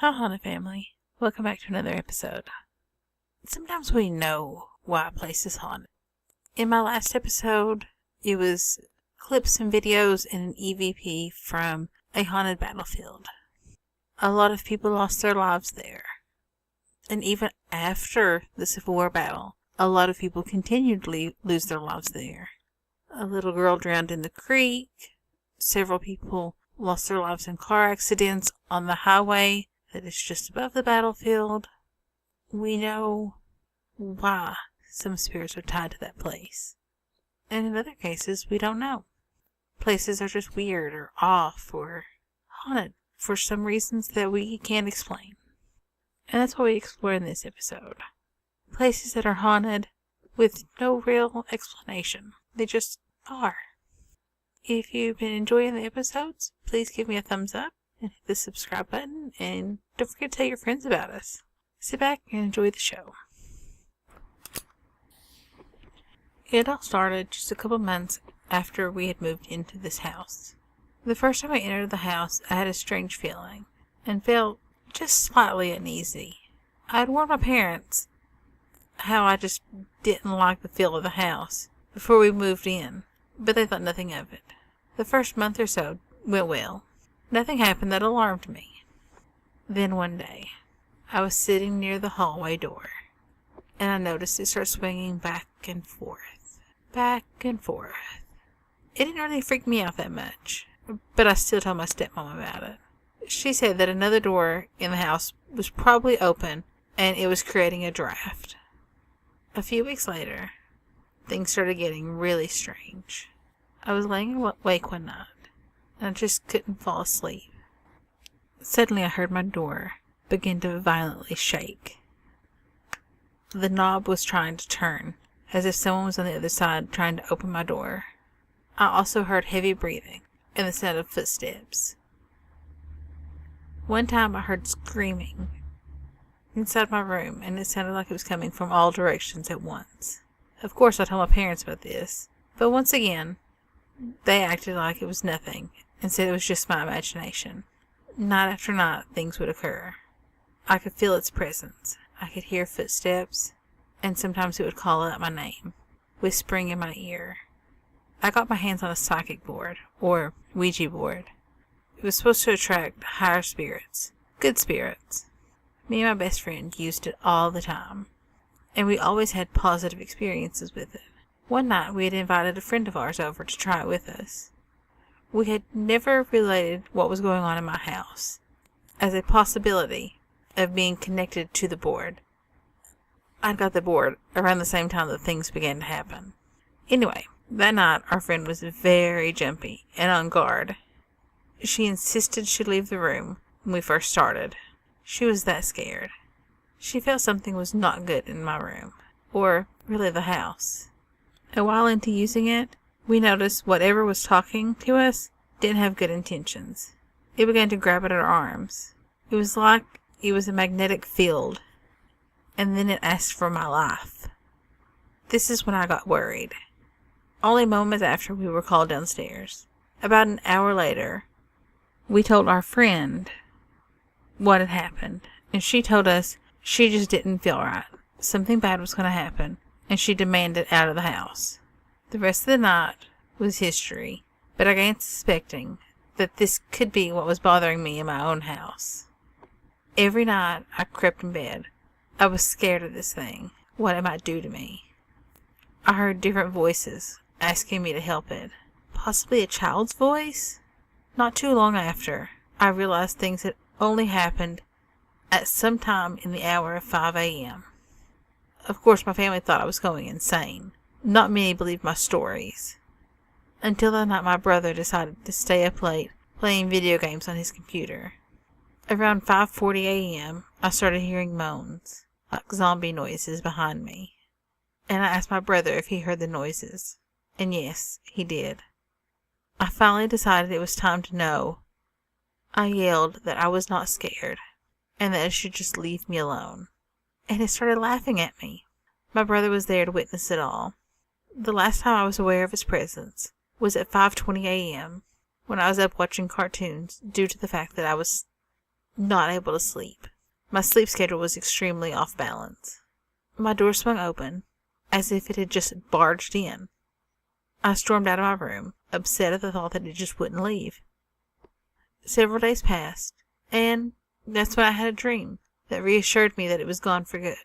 Hi, Haunted Family. Welcome back to another episode. Sometimes we know why a place is haunted. In my last episode, it was clips and videos and an EVP from a haunted battlefield. A lot of people lost their lives there. And even after the Civil War battle, a lot of people continued to lose their lives there. A little girl drowned in the creek. Several people lost their lives in car accidents on the highway that is just above the battlefield. We know why some spirits are tied to that place. And in other cases, we don't know. Places are just weird or off or haunted for some reasons that we can't explain. And that's what we explore in this episode. Places that are haunted with no real explanation. They just are. If you've been enjoying the episodes, please give me a thumbs up and hit the subscribe button, and don't forget to tell your friends about us. Sit back and enjoy the show. It all started just a couple months after we had moved into this house. The first time I entered the house, I had a strange feeling and felt just slightly uneasy. I had warned my parents how I just didn't like the feel of the house before we moved in, but they thought nothing of it. The first month or so went well. Nothing happened that alarmed me. Then one day, I was sitting near the hallway door, and I noticed it start swinging back and forth, back and forth. It didn't really freak me out that much, but I still told my stepmom about it. She said that another door in the house was probably open, and it was creating a draft. A few weeks later, things started getting really strange. I was laying awake one night, and I just couldn't fall asleep. Suddenly I heard my door begin to violently shake. The knob was trying to turn, as if someone was on the other side trying to open my door. I also heard heavy breathing and the sound of footsteps. One time I heard screaming inside my room, and it sounded like it was coming from all directions at once. Of course, I told my parents about this, but once again, they acted like it was nothing and said it was just my imagination. Night after night, things would occur. I could feel its presence. I could hear footsteps, and sometimes it would call out my name, whispering in my ear. I got my hands on a psychic board, or Ouija board. It was supposed to attract higher spirits, good spirits. Me and my best friend used it all the time, and we always had positive experiences with it. One night we had invited a friend of ours over to try it with us. We had never related what was going on in my house as a possibility of being connected to the board. I got the board around the same time that things began to happen. Anyway, that night our friend was very jumpy and on guard. She insisted she leave the room when we first started. She was that scared. She felt something was not good in my room, or really the house. A while into using it, we noticed whatever was talking to us didn't have good intentions. It began to grab at our arms. It was like it was a magnetic field, and then it asked for my life. This is when I got worried. Only moments after we were called downstairs. About an hour later, we told our friend what had happened, and she told us she just didn't feel right. Something bad was going to happen, and she demanded out of the house. The rest of the night was history, but I began suspecting that this could be what was bothering me in my own house. Every night I crept in bed. I was scared of this thing, what it might do to me. I heard different voices asking me to help it. Possibly a child's voice? Not too long after, I realized things had only happened at some time in the hour of 5 a.m. Of course, my family thought I was going insane. Not many believed my stories. Until that night my brother decided to stay up late playing video games on his computer. Around 5:40 a.m., I started hearing moans, like zombie noises behind me. And I asked my brother if he heard the noises. And yes, he did. I finally decided it was time to know. I yelled that I was not scared, and that it should just leave me alone. And it started laughing at me. My brother was there to witness it all. The last time I was aware of his presence was at 5:20 a.m. when I was up watching cartoons due to the fact that I was not able to sleep. My sleep schedule was extremely off balance. My door swung open, as if it had just barged in. I stormed out of my room, upset at the thought that it just wouldn't leave. Several days passed, and that's when I had a dream that reassured me that it was gone for good.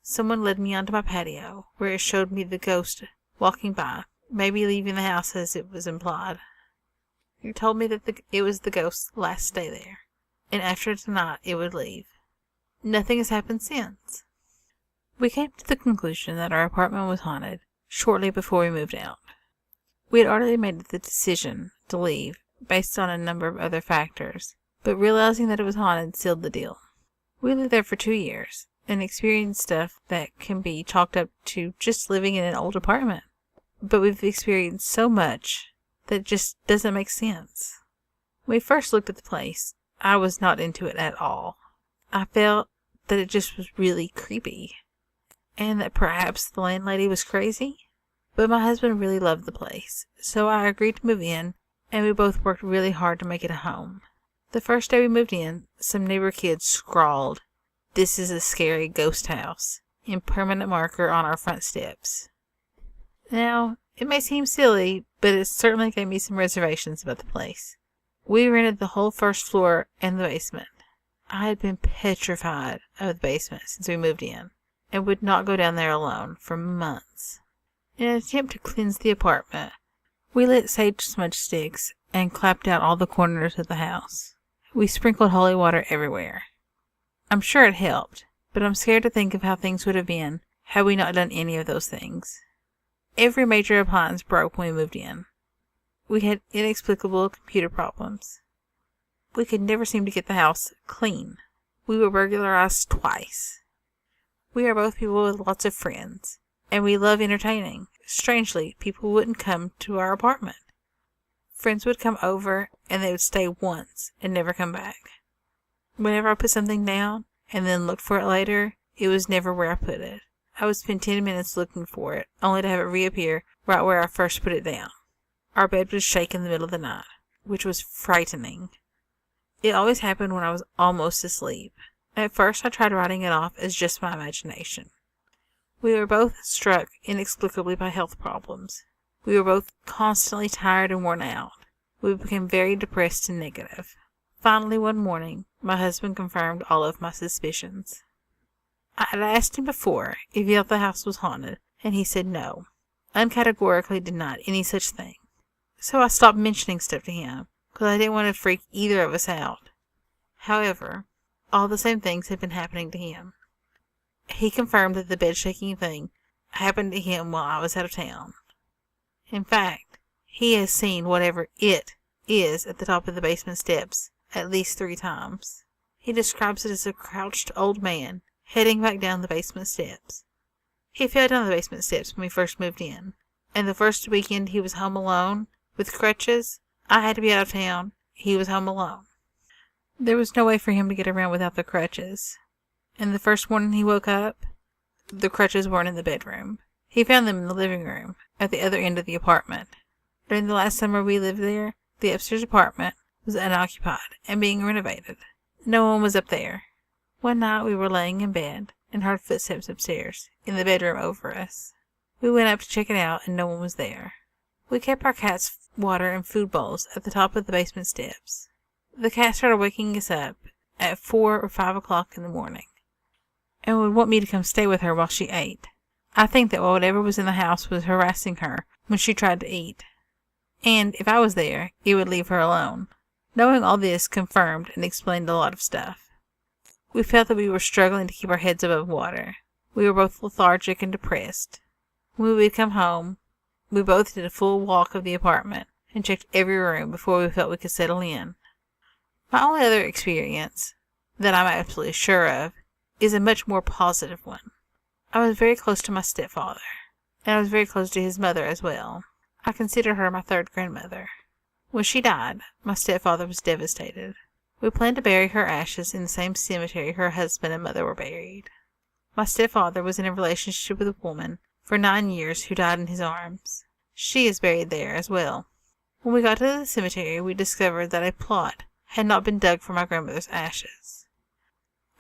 Someone led me onto my patio, where it showed me the ghost walking by, maybe leaving the house as it was implied. It told me that it was the ghost's last day there, and after tonight it would leave. Nothing has happened since. We came to the conclusion that our apartment was haunted shortly before we moved out. We had already made the decision to leave based on a number of other factors, but realizing that it was haunted sealed the deal. We lived there for 2 years and experienced stuff that can be chalked up to just living in an old apartment. But we've experienced so much that it just doesn't make sense. When we first looked at the place, I was not into it at all. I felt that it just was really creepy, and that perhaps the landlady was crazy. But my husband really loved the place, so I agreed to move in, and we both worked really hard to make it a home. The first day we moved in, some neighbor kids scrawled, "This is a scary ghost house," in permanent marker on our front steps. Now, it may seem silly, but it certainly gave me some reservations about the place. We rented the whole first floor and the basement. I had been petrified of the basement since we moved in, and would not go down there alone for months. In an attempt to cleanse the apartment, we lit sage smudge sticks and clapped out all the corners of the house. We sprinkled holy water everywhere. I'm sure it helped, but I'm scared to think of how things would have been had we not done any of those things. Every major appliance broke when we moved in. We had inexplicable computer problems. We could never seem to get the house clean. We were burglarized twice. We are both people with lots of friends, and we love entertaining. Strangely, people wouldn't come to our apartment. Friends would come over, and they would stay once and never come back. Whenever I put something down and then looked for it later, it was never where I put it. I would spend 10 minutes looking for it, only to have it reappear right where I first put it down. Our bed would shake in the middle of the night, which was frightening. It always happened when I was almost asleep. At first I tried writing it off as just my imagination. We were both struck inexplicably by health problems. We were both constantly tired and worn out. We became very depressed and negative. Finally, one morning, my husband confirmed all of my suspicions. I had asked him before if he thought the house was haunted, and he said no, uncategorically denied any such thing. So I stopped mentioning stuff to him, because I didn't want to freak either of us out. However, all the same things had been happening to him. He confirmed that the bed-shaking thing happened to him while I was out of town. In fact, he has seen whatever it is at the top of the basement steps at least 3 times. He describes it as a crouched old man heading back down the basement steps. He fell down the basement steps when we first moved in, and the first weekend he was home alone with crutches. I had to be out of town. He was home alone. There was no way for him to get around without the crutches. And the first morning he woke up, the crutches weren't in the bedroom. He found them in the living room, at the other end of the apartment. During the last summer we lived there, the upstairs apartment was unoccupied and being renovated. No one was up there. One night we were laying in bed and heard footsteps upstairs, in the bedroom over us. We went up to check it out and no one was there. We kept our cat's water and food bowls at the top of the basement steps. The cat started waking us up at 4 or 5 o'clock in the morning, and would want me to come stay with her while she ate. I think that whatever was in the house was harassing her when she tried to eat, and if I was there, it would leave her alone. Knowing all this confirmed and explained a lot of stuff. We felt that we were struggling to keep our heads above water. We were both lethargic and depressed. When we would come home, we both did a full walk of the apartment and checked every room before we felt we could settle in. My only other experience, that I'm absolutely sure of, is a much more positive one. I was very close to my stepfather, and I was very close to his mother as well. I consider her my third grandmother. When she died, my stepfather was devastated. We planned to bury her ashes in the same cemetery her husband and mother were buried. My stepfather was in a relationship with a woman for 9 years who died in his arms. She is buried there as well. When we got to the cemetery, we discovered that a plot had not been dug for my grandmother's ashes.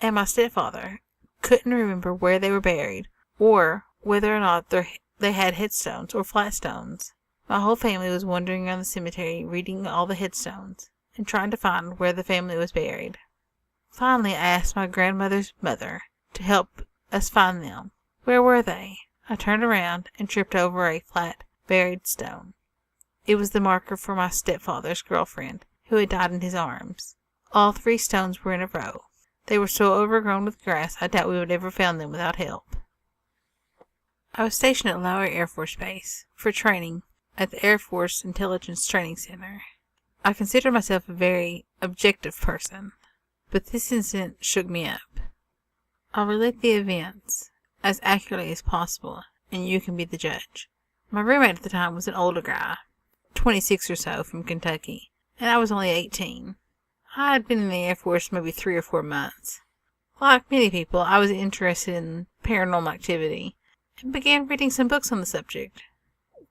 And my stepfather couldn't remember where they were buried, or whether or not they had headstones or flat stones. My whole family was wandering around the cemetery, reading all the headstones, and trying to find where the family was buried. Finally, I asked my grandmother's mother to help us find them. Where were they? I turned around and tripped over a flat, buried stone. It was the marker for my stepfather's girlfriend, who had died in his arms. All 3 stones were in a row. They were so overgrown with grass, I doubt we would ever found them without help. I was stationed at Lowry Air Force Base for training at the Air Force Intelligence Training Center. I consider myself a very objective person, but this incident shook me up. I'll relate the events as accurately as possible, and you can be the judge. My roommate at the time was an older guy, 26 or so, from Kentucky, and I was only 18. I had been in the Air Force maybe 3 or 4 months. Like many people, I was interested in paranormal activity, and began reading some books on the subject.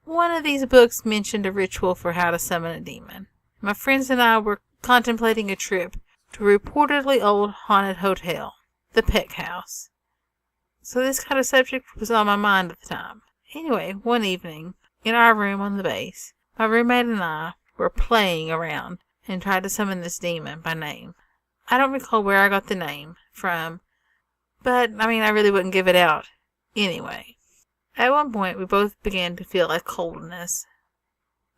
One of these books mentioned a ritual for how to summon a demon. My friends and I were contemplating a trip to a reportedly old haunted hotel, the Peck House. So this kind of subject was on my mind at the time. Anyway, one evening, in our room on the base, my roommate and I were playing around and tried to summon this demon by name. I don't recall where I got the name from, but, I really wouldn't give it out anyway. At one point, we both began to feel a coldness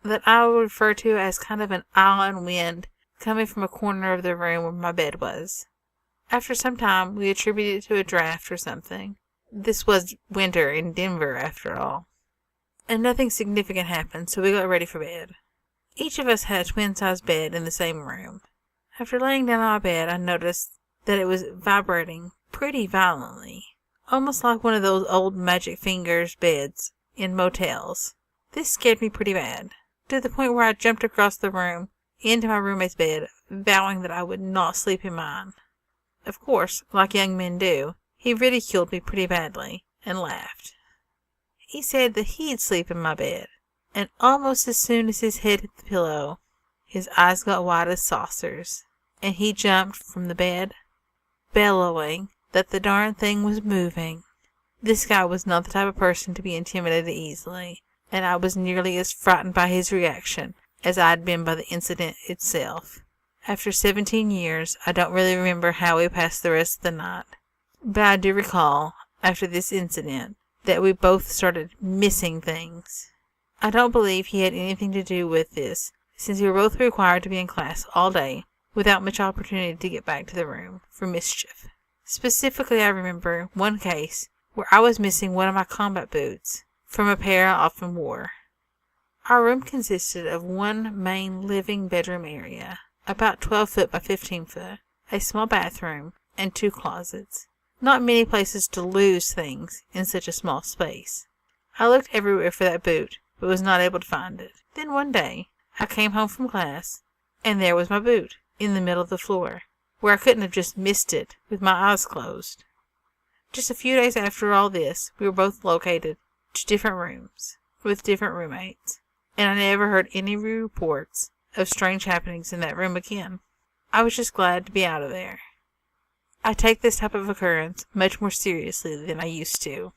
that I would refer to as kind of an island wind coming from a corner of the room where my bed was. After some time, we attributed it to a draft or something. This was winter in Denver, after all. And nothing significant happened, so we got ready for bed. Each of us had a twin-sized bed in the same room. After laying down on my bed, I noticed that it was vibrating pretty violently, almost like one of those old magic fingers beds in motels. This scared me pretty bad, to the point where I jumped across the room into my roommate's bed, vowing that I would not sleep in mine. Of course, like young men do, he ridiculed me pretty badly and laughed. He said that he'd sleep in my bed, and almost as soon as his head hit the pillow, his eyes got wide as saucers, and he jumped from the bed, bellowing that the darn thing was moving. This guy was not the type of person to be intimidated easily, and I was nearly as frightened by his reaction as I'd been by the incident itself. After 17 years, I don't really remember how we passed the rest of the night, but I do recall, after this incident, that we both started missing things. I don't believe he had anything to do with this, since we were both required to be in class all day, without much opportunity to get back to the room for mischief. Specifically, I remember one case where I was missing one of my combat boots from a pair I often wore. Our room consisted of one main living bedroom area, about 12 foot by 15 foot, a small bathroom, and 2 closets. Not many places to lose things in such a small space. I looked everywhere for that boot, but was not able to find it. Then one day, I came home from class, and there was my boot, in the middle of the floor, where I couldn't have just missed it with my eyes closed. Just a few days after all this, we were both located to different rooms, with different roommates, and I never heard any reports of strange happenings in that room again. I was just glad to be out of there. I take this type of occurrence much more seriously than I used to.